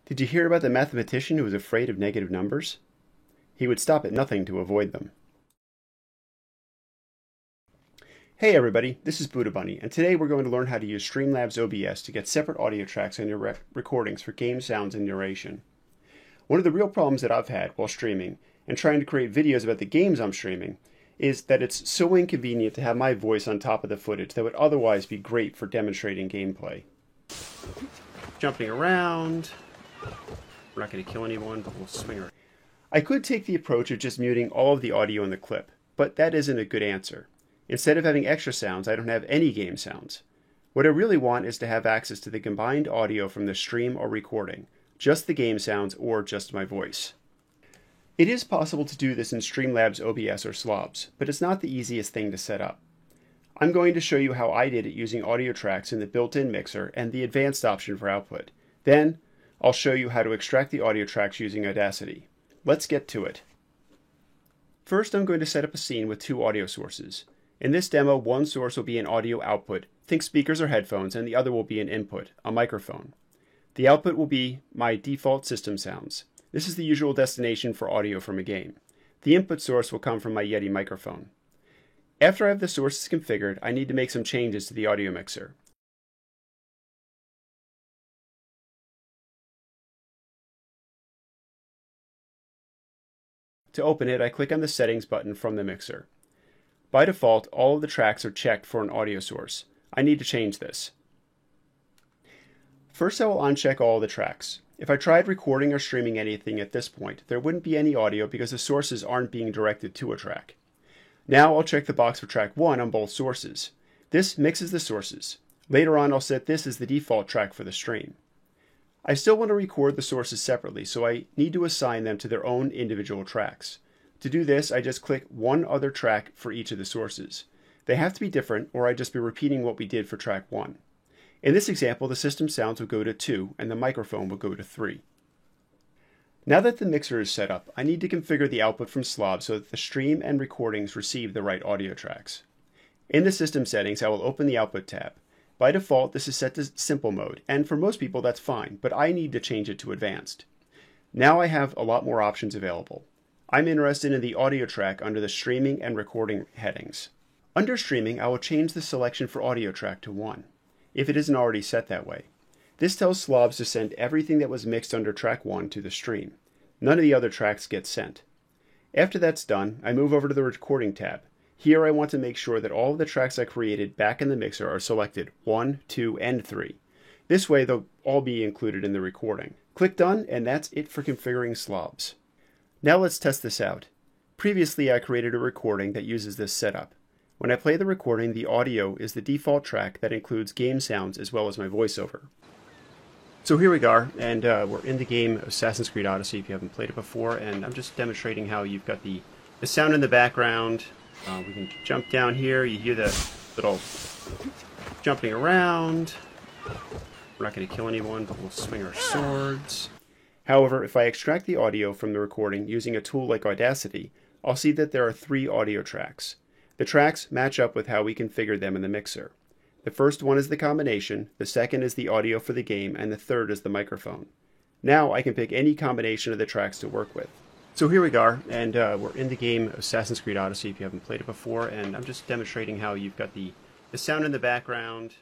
Did you hear about the mathematician who was afraid of negative numbers? He would stop at nothing to avoid them. Hey everybody, this is Buddha Bunny, and today we're going to learn how to use Streamlabs OBS to get separate audio tracks on your recordings for game sounds and narration. One of the real problems that I've had while streaming and trying to create videos about the games I'm streaming is that it's so inconvenient to have my voice on top of the footage that would otherwise be great for demonstrating gameplay. Jumping around. We're not going to kill anyone, but we'll swing around. I could take the approach of just muting all of the audio in the clip, but that isn't a good answer. Instead of having extra sounds, I don't have any game sounds. What I really want is to have access to the combined audio from the stream or recording, just the game sounds or just my voice. It is possible to do this in Streamlabs OBS or Slobs, but it's not the easiest thing to set up. I'm going to show you how I did it using audio tracks in the built-in mixer and the advanced option for output. Then, I'll show you how to extract the audio tracks using Audacity. Let's get to it. First, I'm going to set up a scene with two audio sources. In this demo, one source will be an audio output, think speakers or headphones, and the other will be an input, a microphone. The output will be my default system sounds. This is the usual destination for audio from a game. The input source will come from my Yeti microphone. After I have the sources configured, I need to make some changes to the audio mixer. To open it, I click on the Settings button from the mixer. By default, all of the tracks are checked for an audio source. I need to change this. First, I will uncheck all the tracks. If I tried recording or streaming anything at this point, there wouldn't be any audio because the sources aren't being directed to a track. Now I'll check the box for track 1 on both sources. This mixes the sources. Later on, I'll set this as the default track for the stream. I still want to record the sources separately, so I need to assign them to their own individual tracks. To do this, I just click one other track for each of the sources. They have to be different, or I'd just be repeating what we did for track 1. In this example, the system sounds will go to 2, and the microphone will go to 3. Now that the mixer is set up, I need to configure the output from Slob so that the stream and recordings receive the right audio tracks. In the system settings, I will open the output tab. By default, this is set to simple mode, and for most people that's fine, but I need to change it to advanced. Now I have a lot more options available. I'm interested in the audio track under the streaming and recording headings. Under streaming, I will change the selection for audio track to 1, if it isn't already set that way. This tells Slobs to send everything that was mixed under track 1 to the stream. None of the other tracks get sent. After that's done, I move over to the recording tab. Here I want to make sure that all of the tracks I created back in the mixer are selected 1, 2, and 3. This way they'll all be included in the recording. Click Done, and that's it for configuring Slobs. Now let's test this out. Previously I created a recording that uses this setup. When I play the recording, the audio is the default track that includes game sounds as well as my voiceover. So here we are, and we're in the game Assassin's Creed Odyssey if you haven't played it before, and I'm just demonstrating how you've got the sound in the background. We can jump down here, you hear the little jumping around. We're not going to kill anyone, but we'll swing our swords. However, if I extract the audio from the recording using a tool like Audacity, I'll see that there are 3 audio tracks. The tracks match up with how we configured them in the mixer. The first one is the combination, the second is the audio for the game, and the third is the microphone. Now I can pick any combination of the tracks to work with. So here we are, and we're in the game Assassin's Creed Odyssey if you haven't played it before, and I'm just demonstrating how you've got the sound in the background.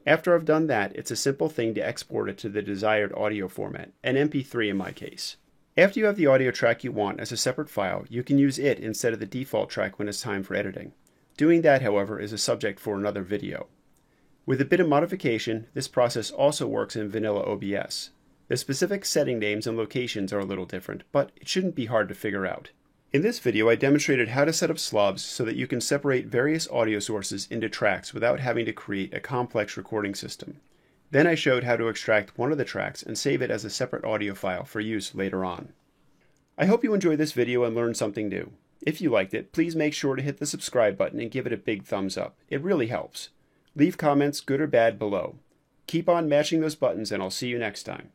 After I've done that, it's a simple thing to export it to the desired audio format, an MP3 in my case. After you have the audio track you want as a separate file, you can use it instead of the default track when it's time for editing. Doing that, however, is a subject for another video. With a bit of modification, this process also works in vanilla OBS. The specific setting names and locations are a little different, but it shouldn't be hard to figure out. In this video, I demonstrated how to set up Slobs so that you can separate various audio sources into tracks without having to create a complex recording system. Then I showed how to extract one of the tracks and save it as a separate audio file for use later on. I hope you enjoyed this video and learned something new. If you liked it, please make sure to hit the subscribe button and give it a big thumbs up. It really helps. Leave comments, good or bad, below. Keep on mashing those buttons and I'll see you next time.